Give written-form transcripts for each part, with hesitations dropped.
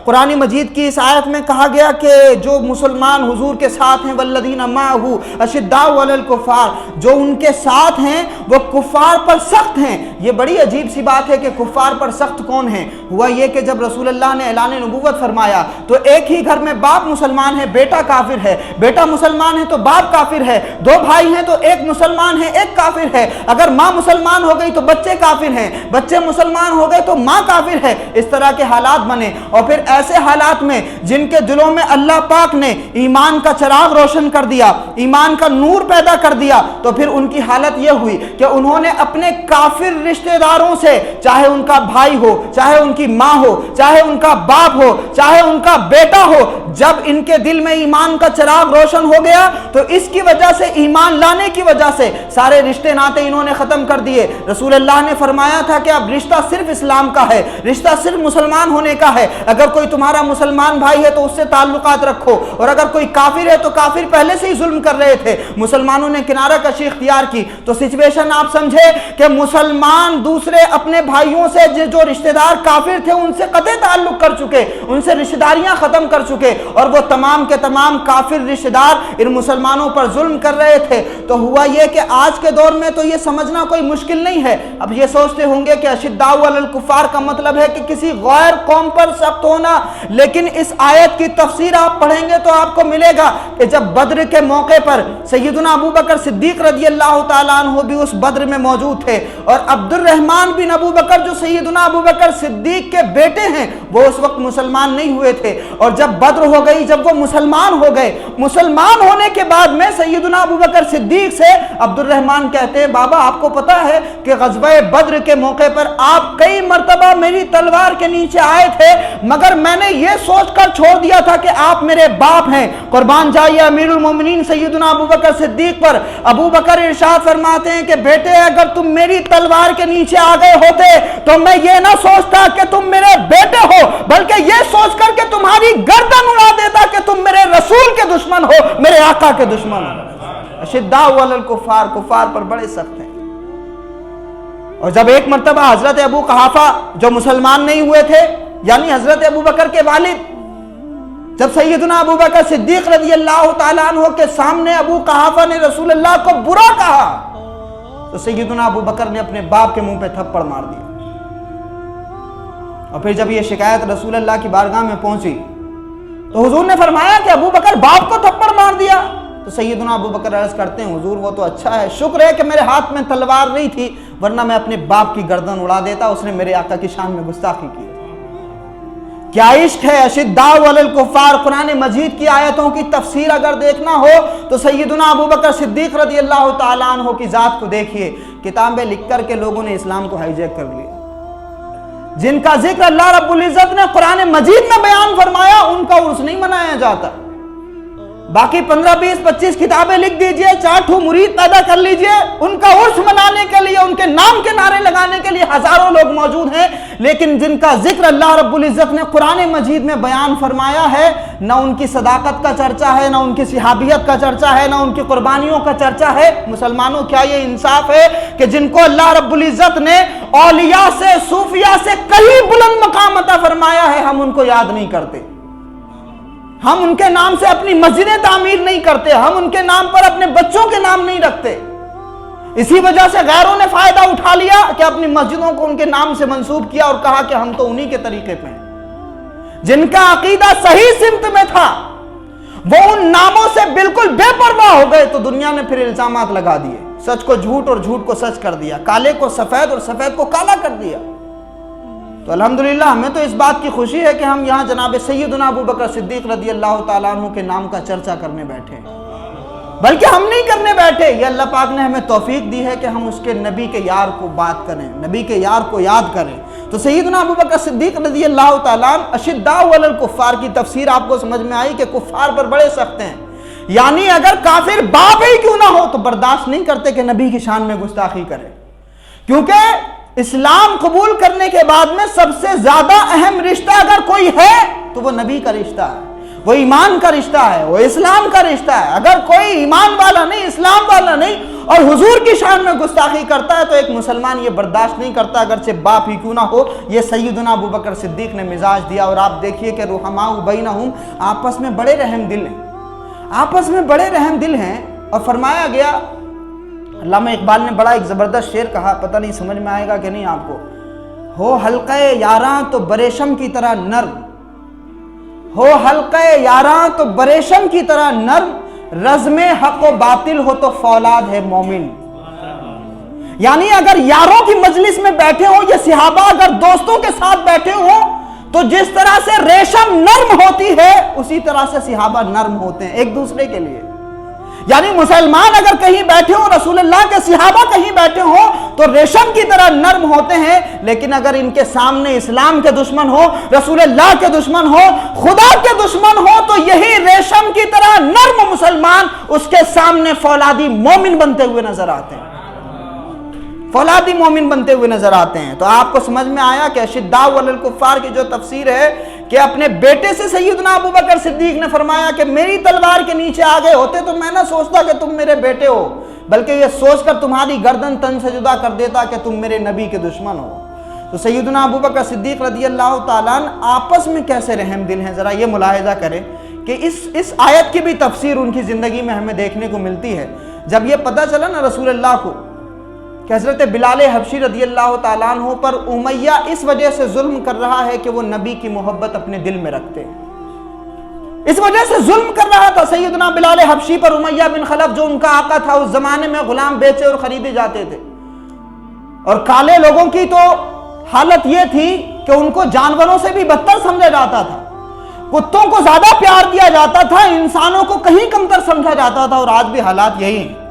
قرآن مجید کی اس آیت میں کہا گیا کہ جو مسلمان حضور کے ساتھ ہیں والذین معہ اشداء علی الکفار، جو ان کے ساتھ ہیں وہ کفار پر سخت ہیں۔ یہ بڑی عجیب سی بات ہے کہ کفار پر سخت کون ہیں؟ ہوا یہ کہ جب رسول اللہ نے اعلان نبوت فرمایا تو ایک ہی گھر میں باپ مسلمان ہے، بیٹا کافر ہے، بیٹا مسلمان ہے تو باپ کافر ہے، دو بھائی ہیں تو ایک مسلمان ہے ایک کافر ہے، اگر ماں مسلمان ہو گئی تو بچے کافر ہیں، بچے مسلمان ہو گئے تو ماں کافر ہے۔ اس طرح کے حالات بنے، اور پھر ایسے حالات میں جن کے دلوں میں اللہ پاک نے ایمان کا چراغ روشن کر دیا، ایمان کا نور پیدا کر دیا، تو پھر ان کی حالت یہ ہوئی کہ انہوں نے اپنے کافر رشتہ داروں سے، چاہے ان کا بھائی ہو، چاہے ان کی ماں ہو، چاہے ان کا باپ ہو، چاہے ان کا بیٹا ہو، جب ان کے دل میں ایمان کا چراغ روشن ہو گیا تو اس کی وجہ سے، ایمان لانے کی وجہ سے سارے رشتے ناتے انہوں نے ختم کر دیے۔ رسول اللہ نے فرمایا تھا کہ اب رشتہ صرف اسلام کا ہے، رشتہ صرف مسلمان ہونے کا ہے، اگر کوئی تمہارا مسلمان بھائی ہے تو اس سے تعلقات رکھو، اور اگر کوئی کافر ہے تو کافر پہلے سے ہی ظلم کر رہے تھے، مسلمانوں نے کنارہ کشی اختیار کی، تو سچویشن آپ سمجھے کہ مسلمان دوسرے اپنے بھائیوں سے جو رشتہ دار کافر تھے ان سے قطع تعلق کر چکے، ان سے رشتہ داریاں ختم کر چکے، اور وہ تمام کے تمام کافر رشتہ دار ان مسلمانوں پر ظلم کر رہے تھے۔ تو ہوا یہ کہ آج کے دور میں تو یہ سمجھنا کوئی مشکل نہیں ہے۔ اب یہ سوچتے ہوں گے کہ اشداء علی الکفار کا مطلب ہے کہ کسی غیر قوم پر سخت ہونا، لیکن اس آیت کی تفسیر آپ پڑھیں گے تو آپ کو ملے گا کہ جب بدر کے موقع پر سیدنا ابو بکر صدیق رضی اللہ تعالیٰ عنہ بھی اس بدر میں موجود تھے، اور عبد الرحمن بن ابو بکر جو سیدنا ابو بکر صدیق کے بیٹے ہیں وہ اس وقت مسلمان نہیں ہوئے تھے، اور جب بدر ہو گئی، جب وہ مسلمان ہو گئے، مسلمان ہونے کے بعد میں سیدنا ابو بکر صدیق سے عبد الرحمن کہتے ہیں بابا آپ کو پتا ہے کہ غزوہ بدر کے موقع پر آپ کئی مرتبہ میری تلوار کے نیچے آئے تھے، مگر میں نے یہ سوچ کر چھوڑ دیا تھا کہ آپ میرے باپ ہیں، قربان جائیے امیر المومنین سیدنا ابو بکر صدیق پر۔ ابو بکر ارشاد فرماتے ہیں کہ بیٹے اگر تم میری تلوار کے نیچے آ گئے ہوتے تو میں یہ نہ سوچتا کہ تم میرے بیٹے ہو، بلکہ یہ سوچ کر کہ تمہاری گردن اڑا دیتا کہ تم میرے رسول کے دشمن ہو، میرے آقا کے دشمن ہو۔ اشداء علی الکفار، کفار پر بڑے سخت ہیں۔ اور جب ایک مرتبہ حضرت ابو قحافہ جو مسلمان نہیں ہوئے تھے، یعنی حضرت ابو بکر کے والد، جب سیدنا ابو بکر صدیق رضی اللہ تعالیٰ عنہ کے سامنے ابو قحافہ نے رسول اللہ کو برا کہا تو سیدنا ابو بکر نے اپنے باپ کے منہ پہ تھپڑ مار دیا، اور پھر جب یہ شکایت رسول اللہ کی بارگاہ میں پہنچی تو حضور نے فرمایا کہ ابو بکر باپ کو تھپڑ مار دیا، تو سیدنا ابو بکر عرض کرتے ہیں حضور وہ تو اچھا ہے، شکر ہے کہ میرے ہاتھ میں تلوار نہیں تھی ورنہ میں اپنے باپ کی گردن اڑا دیتا، اس نے میرے آقا کی شان میں گستاخی کی۔ کیا عشق ہے اشداء علی الکفار۔ قرآن مجید کی آیتوں کی تفسیر اگر دیکھنا ہو تو سیدنا ابو بکر صدیق رضی اللہ تعالیٰ عنہ کی ذات کو دیکھیے، کتابیں لکھ کر کے لوگوں نے اسلام کو ہائی جیک کر لیا، جن کا ذکر اللہ رب العزت نے قرآن مجید میں بیان فرمایا ان کا عرس نہیں منایا جاتا۔ باقی 15 20 25 کتابیں لکھ دیجئے، 4 مرید پیدا کر لیجئے، ان کا عرس منانے کے لیے، ان کے نام کے نعرے لگانے کے لیے ہزاروں لوگ موجود ہیں، لیکن جن کا ذکر اللہ رب العزت نے قرآن مجید میں بیان فرمایا ہے، نہ ان کی صداقت کا چرچا ہے، نہ ان کی صحابیت کا چرچا ہے، نہ ان کی قربانیوں کا چرچا ہے۔ مسلمانوں کیا یہ انصاف ہے کہ جن کو اللہ رب العزت نے اولیاء سے، صوفیاء سے کہیں بلند مقام عطا فرمایا ہے، ہم ان کو یاد نہیں کرتے، ہم ان کے نام سے اپنی مسجدیں تعمیر نہیں کرتے، ہم ان کے نام پر اپنے بچوں کے نام نہیں رکھتے۔ اسی وجہ سے غیروں نے فائدہ اٹھا لیا کہ اپنی مسجدوں کو ان کے نام سے منسوب کیا اور کہا کہ ہم تو انہی کے طریقے پہ ہیں۔ جن کا عقیدہ صحیح سمت میں تھا وہ ان ناموں سے بالکل بے پرواہ ہو گئے تو دنیا نے پھر الزامات لگا دیے، سچ کو جھوٹ اور جھوٹ کو سچ کر دیا، کالے کو سفید اور سفید کو کالا کر دیا۔ تو الحمدللہ ہمیں تو اس بات کی خوشی ہے کہ ہم یہاں جناب سیدنا ابو بکر صدیق رضی اللہ تعالیٰ عنہ کے نام کا چرچا کرنے بیٹھے ہیں، بلکہ ہم نہیں کرنے بیٹھے، یہ اللہ پاک نے ہمیں توفیق دی ہے کہ ہم اس کے نبی کے یار کو بات کریں، نبی کے یار کو یاد کریں۔ تو سیدنا ابو بکر صدیق رضی اللہ تعالیٰ عنہ اشداء علی الکفار کی تفسیر آپ کو سمجھ میں آئی کہ کفار پر بڑے سخت ہیں، یعنی اگر کافر باپ ہی کیوں نہ ہو تو برداشت نہیں کرتے کہ نبی کی شان میں گستاخی کرے، کیونکہ اسلام قبول کرنے کے بعد میں سب سے زیادہ اہم رشتہ اگر کوئی ہے تو وہ نبی کا رشتہ ہے، وہ ایمان کا رشتہ ہے، وہ اسلام کا رشتہ ہے۔ اگر کوئی ایمان والا نہیں، اسلام والا نہیں اور حضور کی شان میں گستاخی کرتا ہے تو ایک مسلمان یہ برداشت نہیں کرتا، اگرچہ باپ ہی کیوں نہ ہو۔ یہ سیدنا ابو بکر صدیق نے مزاج دیا، اور آپ دیکھیے کہ رحماء بینہم، آپس میں بڑے رحم دل ہیں، آپس میں بڑے رحم دل ہیں۔ اور فرمایا گیا، علامہ اقبال نے بڑا ایک زبردست شعر کہا، پتہ نہیں سمجھ میں آئے گا کہ نہیں آپ کو۔ ہو حلقہ یاراں تو بریشم کی طرح نرم، ہو حلقہ یاراں تو بریشم کی طرح نرم، رزم حق و باطل ہو تو فولاد ہے مومن۔ یعنی اگر یاروں کی مجلس میں بیٹھے ہو، یہ صحابہ اگر دوستوں کے ساتھ بیٹھے ہو تو جس طرح سے ریشم نرم ہوتی ہے اسی طرح سے صحابہ نرم ہوتے ہیں ایک دوسرے کے لیے۔ یعنی مسلمان اگر کہیں بیٹھے ہوں، رسول اللہ کے صحابہ کہیں بیٹھے ہوں تو ریشم کی طرح نرم ہوتے ہیں، لیکن اگر ان کے سامنے اسلام کے دشمن ہو، رسول اللہ کے دشمن ہو، خدا کے دشمن ہو، تو یہی ریشم کی طرح نرم مسلمان اس کے سامنے فولادی مومن بنتے ہوئے نظر آتے ہیں، فولادی مومن بنتے ہوئے نظر آتے ہیں۔ تو آپ کو سمجھ میں آیا کہ اشداء علی الکفار کی جو تفسیر ہے کہ اپنے بیٹے سے سیدنا ابو بکر صدیق نے فرمایا کہ میری تلوار کے نیچے آ گئے ہوتے تو میں نہ سوچتا کہ تم میرے بیٹے ہو، بلکہ یہ سوچ کر تمہاری گردن تن سے جدا کر دیتا کہ تم میرے نبی کے دشمن ہو۔ تو سیدنا ابو بکر صدیق رضی اللہ تعالیٰ عنہ آپس میں کیسے رحم دل ہیں، ذرا یہ ملاحظہ کریں کہ اس آیت کی بھی تفسیر ان کی زندگی میں ہمیں دیکھنے کو ملتی ہے۔ جب یہ پتہ چلا نا رسول اللہ کو کہ حضرت بلال حبشی رضی اللہ تعالیٰ عنہ پر امیہ اس وجہ سے ظلم کر رہا ہے کہ وہ نبی کی محبت اپنے دل میں رکھتے، اس وجہ سے ظلم کر رہا تھا سیدنا بلال حبشی پر امیہ بن خلف، جو ان کا آقا تھا۔ اس زمانے میں غلام بیچے اور خریدے جاتے تھے، اور کالے لوگوں کی تو حالت یہ تھی کہ ان کو جانوروں سے بھی بدتر سمجھا جاتا تھا، کتوں کو زیادہ پیار دیا جاتا تھا، انسانوں کو کہیں کمتر سمجھا جاتا تھا، اور آج بھی حالات یہی ہیں۔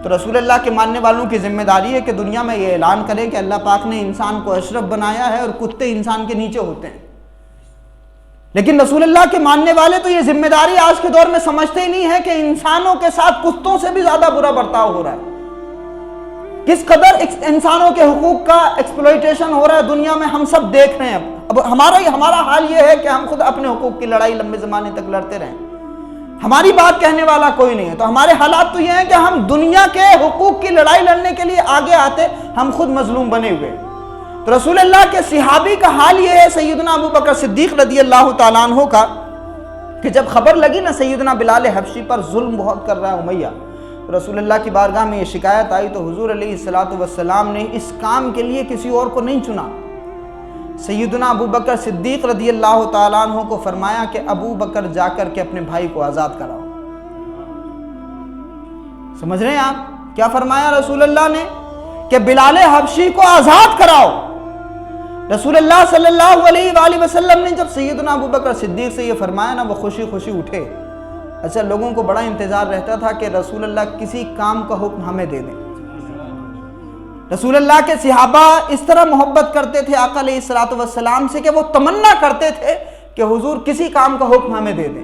تو رسول اللہ کے ماننے والوں کی ذمہ داری ہے کہ دنیا میں یہ اعلان کریں کہ اللہ پاک نے انسان کو اشرف بنایا ہے اور کتے انسان کے نیچے ہوتے ہیں۔ لیکن رسول اللہ کے ماننے والے تو یہ ذمہ داری آج کے دور میں سمجھتے ہی نہیں ہے کہ انسانوں کے ساتھ کتوں سے بھی زیادہ برا برتاؤ ہو رہا ہے، کس قدر انسانوں کے حقوق کا ایکسپلوئٹیشن ہو رہا ہے دنیا میں ہم سب دیکھ رہے ہیں۔ اب ہمارا حال یہ ہے کہ ہم خود اپنے حقوق کی لڑائی لمبے زمانے تک لڑتے رہیں، ہماری بات کہنے والا کوئی نہیں ہے۔ تو ہمارے حالات تو یہ ہیں کہ ہم دنیا کے حقوق کی لڑائی لڑنے کے لیے آگے آتے، ہم خود مظلوم بنے ہوئے۔ تو رسول اللہ کے صحابی کا حال یہ ہے سیدنا ابو بکر صدیق رضی اللہ تعالیٰ عنہ کا، کہ جب خبر لگی نا سیدنا بلال حبشی پر ظلم بہت کر رہا ہے امیہ، رسول اللہ کی بارگاہ میں یہ شکایت آئی تو حضور علیہ الصلوۃ والسلام نے اس کام کے لیے کسی اور کو نہیں چنا، سیدنا ابو بکر صدیق رضی اللہ تعالیٰ عنہ کو فرمایا کہ ابو بکر جا کر کے اپنے بھائی کو آزاد کراؤ۔ سمجھ رہے ہیں آپ کیا فرمایا رسول اللہ نے؟ کہ بلال حبشی کو آزاد کراؤ۔ رسول اللہ صلی اللہ علیہ وآلہ وسلم نے جب سیدنا ابو بکر صدیق سے یہ فرمایا نا، وہ خوشی خوشی اٹھے۔ اچھا، لوگوں کو بڑا انتظار رہتا تھا کہ رسول اللہ کسی کام کا حکم ہمیں دے دیں۔ رسول اللہ کے صحابہ اس طرح محبت کرتے تھے آقا علیہ الصلوۃ والسلام سے کہ وہ تمنا کرتے تھے کہ حضور کسی کام کا حکم ہمیں دے دیں،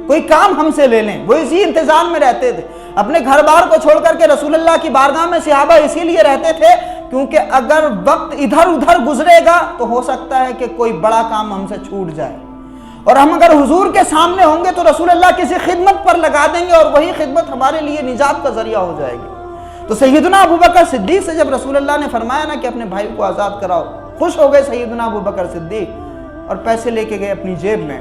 کوئی کام ہم سے لے لیں۔ وہ اسی انتظار میں رہتے تھے، اپنے گھر بار کو چھوڑ کر کے رسول اللہ کی بارگاہ میں صحابہ اسی لیے رہتے تھے کیونکہ اگر وقت ادھر ادھر گزرے گا تو ہو سکتا ہے کہ کوئی بڑا کام ہم سے چھوٹ جائے، اور ہم اگر حضور کے سامنے ہوں گے تو رسول اللہ کسی خدمت پر لگا دیں گے اور وہی خدمت ہمارے لیے نجات کا ذریعہ ہو جائے گی۔ تو سیدنا ابو بکر صدیق سے جب رسول اللہ نے فرمایا نا کہ اپنے بھائی کو آزاد کراؤ، خوش ہو گئے سیدنا ابو بکر صدیق اور پیسے لے کے گئے اپنی جیب میں۔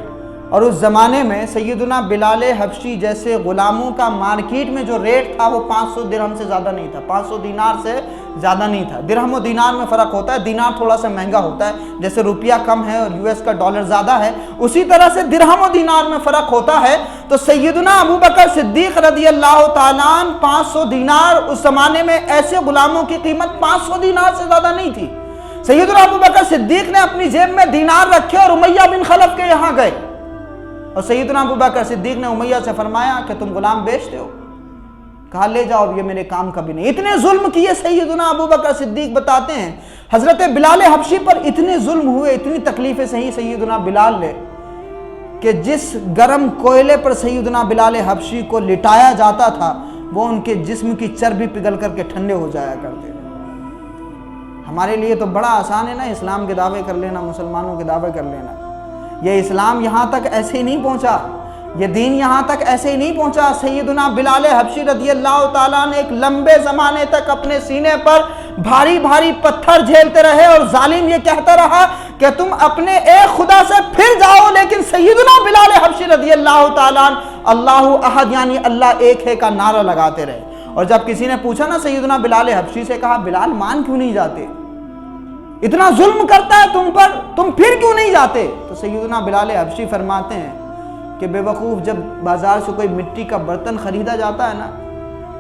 اور اس زمانے میں سیدنا بلال حبشی جیسے غلاموں کا مارکیٹ میں جو ریٹ تھا وہ 500 درہم سے زیادہ نہیں تھا، 500 دینار سے زیادہ نہیں تھا۔ درہم و دینار میں فرق ہوتا ہے، دینار تھوڑا سا مہنگا ہوتا ہے، جیسے روپیہ کم ہے اور US کا ڈالر زیادہ ہے، اسی طرح سے درہم و دینار میں فرق ہوتا ہے۔ تو سیدنا ابو بکر صدیق رضی اللہ تعالیٰ عنہ 500 دینار، اس زمانے میں ایسے غلاموں کی قیمت 500 دینار سے زیادہ نہیں تھی۔ سیدنا ابو بکر صدیق نے اپنی جیب میں دینار رکھے اور امیہ بن خلف کے یہاں گئے، اور سیدنا ابو بکر صدیق نے امیہ سے فرمایا کہ تم غلام بیچتے ہو؟ کہا لے جاؤ، اب یہ میرے کام کا بھی نہیں۔ اتنے ظلم کیے سیدنا ابو بکر صدیق، بتاتے ہیں حضرت بلال حبشی پر اتنے ظلم ہوئے، اتنی تکلیفیں سہی سیدنا بلال نے کہ جس گرم کوئلے پر سیدنا بلال حبشی کو لٹایا جاتا تھا وہ ان کے جسم کی چربی پگھل کر کے ٹھنڈے ہو جایا کرتے۔ ہمارے لیے تو بڑا آسان ہے نا اسلام کے دعوے کر لینا، مسلمانوں کے دعوے کر لینا۔ یہ اسلام یہاں تک ایسے ہی نہیں پہنچا، یہ دین یہاں تک ایسے ہی نہیں پہنچا. سیدنا بلال حبشی رضی اللہ تعالیٰ نے ایک لمبے زمانے تک اپنے سینے پر بھاری بھاری پتھر جھیلتے رہے اور ظالم یہ کہتا رہا کہ تم اپنے ایک خدا سے پھر جاؤ, لیکن سیدنا بلال حبشی رضی اللہ تعالیٰ اللہ احد یعنی اللہ ایک ہے کا نعرہ لگاتے رہے. اور جب کسی نے پوچھا نا سیدنا بلال حبشی سے, کہا بلال مان کیوں نہیں جاتے, اتنا ظلم کرتا ہے تم پر, تم پھر کیوں نہیں جاتے؟ تو سیدنا بلال حبشی فرماتے ہیں کہ بے وقوف, جب بازار سے کوئی مٹی کا برتن خریدا جاتا ہے نا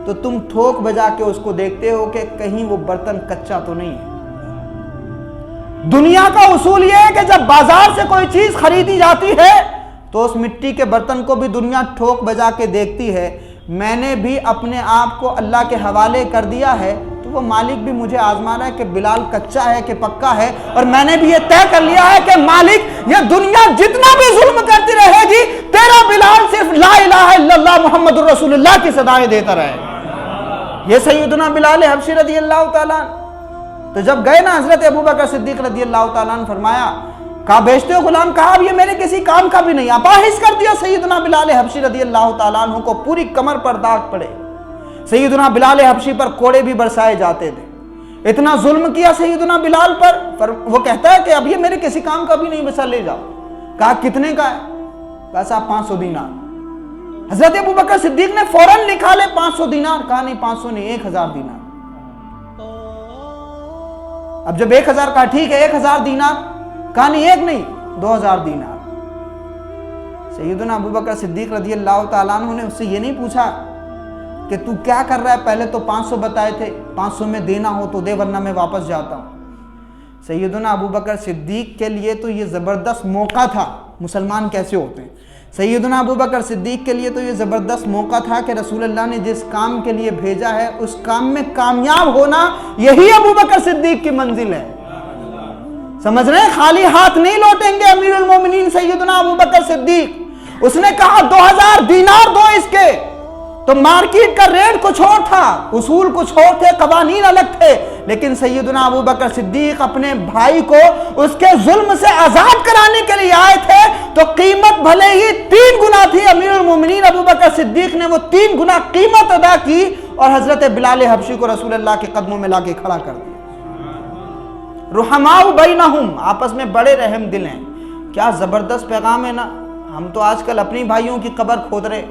تو تم ٹھوک بجا کے اس کو دیکھتے ہو کہ کہیں وہ برتن کچا تو نہیں ہے. دنیا کا اصول یہ ہے کہ جب بازار سے کوئی چیز خریدی جاتی ہے تو اس مٹی کے برتن کو بھی دنیا ٹھوک بجا کے دیکھتی ہے. میں نے بھی اپنے آپ کو اللہ کے حوالے کر دیا ہے تو وہ مالک بھی مجھے آزما رہا ہے کہ بلال کچا ہے کہ پکا ہے, اور میں نے بھی یہ طے کر لیا ہے کہ مالک یہ دنیا جتنا بھی ظلم کرتی رہے گی تیرا بلال صرف لا الہ الا اللہ محمد الرسول اللہ کی صدائیں دیتا رہے. یہ سیدنا بلال حبشی رضی اللہ تعالیٰ. تو جب گئے نا حضرت ابوبکر صدیق رضی اللہ تعالیٰ نے فرمایا, کہا بیچتے ہو غلام؟ کہا اب یہ میرے کسی کام کا بھی نہیں. اپاہج کر دیا سیدنا بلال حبشی رضی اللہ تعالیٰ عنہ کو, پوری کمر پر داغ پڑے. سیدنا بلال حبشی پر کوڑے بھی برسائے جاتے تھے. اتنا ظلم کیا سیدنا بلال پر. وہ کہتا ہے کہ اب یہ میرے کسی کام کا بھی نہیں, بسا لے جاؤ. کہا کتنے کا ہے؟ کہا صاحب 500 دینار. حضرت ابوبکر صدیق نے فوراً لکھا لے 500 دینار. کہا نہیں 500 نہیں, 1000 دینار. اب جب 1000 کہا ٹھیک ہے 1000 دینار. کہا نہیں 1 نہیں 2000 دینار. سیدنا ابوبکر صدیق رضی اللہ تعالیٰ عنہ نے اس سے یہ نہیں پوچھا کہ تو کیا کر رہا ہے, پہلے تو 500 بتائے تھے, 500 میں دینا ہو تو دے ورنہ میں واپس جاتا ہوں. سیدنا ابوبکر صدیق کے لیے تو یہ زبردست موقع تھا. مسلمان کیسے ہوتے ہیں؟ سیدنا ابوبکر صدیق کے لیے تو یہ زبردست موقع تھا کہ رسول اللہ نے جس کام کے لیے بھیجا ہے اس کام میں کامیاب ہونا یہی ابوبکر صدیق کی منزل ہے. سمجھ رہے ہیں؟ خالی ہاتھ نہیں لوٹیں گے امیر المومنین سیدنا ابوبکر صدیق. اس نے کہا 2000 دینار دو اس کے. تو مارکیٹ کا ریٹ کچھ اور تھا, اصول کچھ اور تھے, قوانین الگ تھے, لیکن سیدنا ابوبکر صدیق اپنے بھائی کو اس کے ظلم سے آزاد کرانے کے لیے آئے تھے. تو قیمت بھلے ہی 3 گنا تھی, امیر المومنین ابوبکر صدیق نے وہ 3 گنا قیمت ادا کی اور حضرت بلال حبشی کو رسول اللہ کے قدموں میں لا کے کھڑا کر دیا. رحماء بینہم, آپس میں بڑے رحم دل ہیں. کیا زبردست پیغام ہے نا. ہم تو آج کل اپنی بھائیوں کی قبر کھود رہے.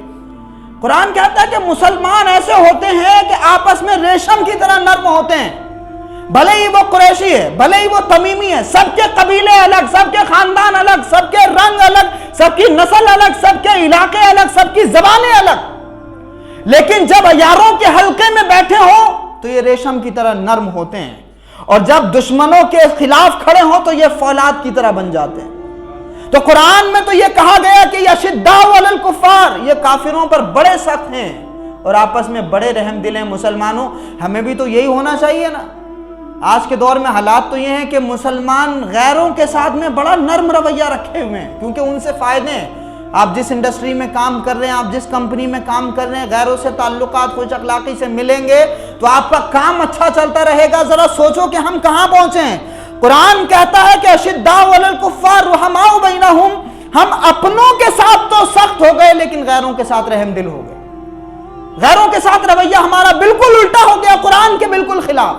قرآن کہتا ہے کہ مسلمان ایسے ہوتے ہیں کہ آپس میں ریشم کی طرح نرم ہوتے ہیں. بھلے ہی وہ قریشی ہے, بھلے ہی وہ تمیمی ہے, سب کے قبیلے الگ, سب کے خاندان الگ, سب کے رنگ الگ, سب کی نسل الگ, سب کے علاقے الگ, سب کی زبانیں الگ, لیکن جب یاروں کے حلقے میں بیٹھے ہوں تو یہ ریشم کی طرح نرم ہوتے ہیں, اور جب دشمنوں کے خلاف کھڑے ہوں تو یہ فولاد کی طرح بن جاتے ہیں. تو قرآن میں تو یہ کہا گیا کہ اشداء علی الکفار, یہ کافروں پر بڑے سخت ہیں اور آپس میں بڑے رحم دل ہیں. مسلمانوں ہمیں بھی تو یہی ہونا چاہیے نا. آج کے دور میں حالات تو یہ ہیں کہ مسلمان غیروں کے ساتھ میں بڑا نرم رویہ رکھے ہوئے ہیں, کیونکہ ان سے فائدے ہیں. آپ جس انڈسٹری میں کام کر رہے ہیں, آپ جس کمپنی میں کام کر رہے ہیں, غیروں سے تعلقات خوش اخلاقی سے ملیں گے تو آپ کا کام اچھا چلتا رہے گا. ذرا سوچو کہ ہم کہاں پہنچے ہیں. قرآن کہتا ہے کہ اشداء علی الکفار رحماء بینہم, ہم اپنوں کے ساتھ تو سخت ہو گئے لیکن غیروں کے ساتھ رحم دل ہو گئے. غیروں کے ساتھ رویہ ہمارا بالکل الٹا ہو گیا, قرآن کے بالکل خلاف.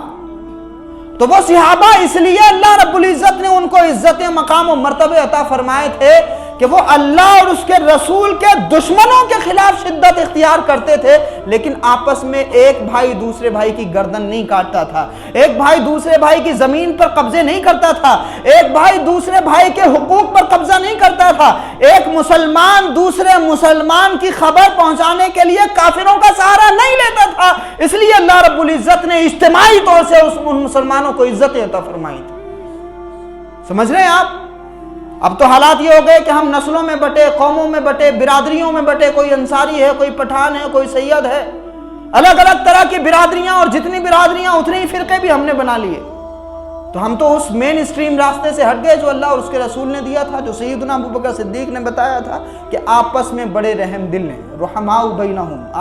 تو وہ صحابہ اس لیے اللہ رب العزت نے ان کو عزت مقام و مرتبے عطا فرمائے تھے کہ وہ اللہ اور اس کے رسول کے دشمنوں کے خلاف شدت اختیار کرتے تھے, لیکن آپس میں ایک بھائی دوسرے بھائی کی گردن نہیں کاٹتا تھا, ایک بھائی دوسرے بھائی کی زمین پر قبضے نہیں کرتا تھا, ایک بھائی دوسرے بھائی کے حقوق پر قبضہ نہیں کرتا تھا, ایک مسلمان دوسرے مسلمان کی خبر پہنچانے کے لیے کافروں کا سہارا نہیں لیتا تھا. اس لیے اللہ رب العزت نے اجتماعی طور سے ان مسلمانوں کو عزت عطا فرمائی تھی. سمجھ رہے ہیں آپ؟ اب تو حالات یہ ہو گئے کہ ہم نسلوں میں بٹے, قوموں میں بٹے, برادریوں میں بٹے, کوئی انصاری ہے, کوئی پٹھان ہے, کوئی سید ہے, الگ الگ طرح کی برادریاں, اور جتنی برادریاں اتنے ہی فرقے بھی ہم نے بنا لیے. تو ہم تو اس مین اسٹریم راستے سے ہٹ گئے جو اللہ اور اس کے رسول نے دیا تھا, جو سیدنا ابوبکر صدیق نے بتایا تھا کہ آپس میں بڑے رحم دل ہیں. رحماء بینہم.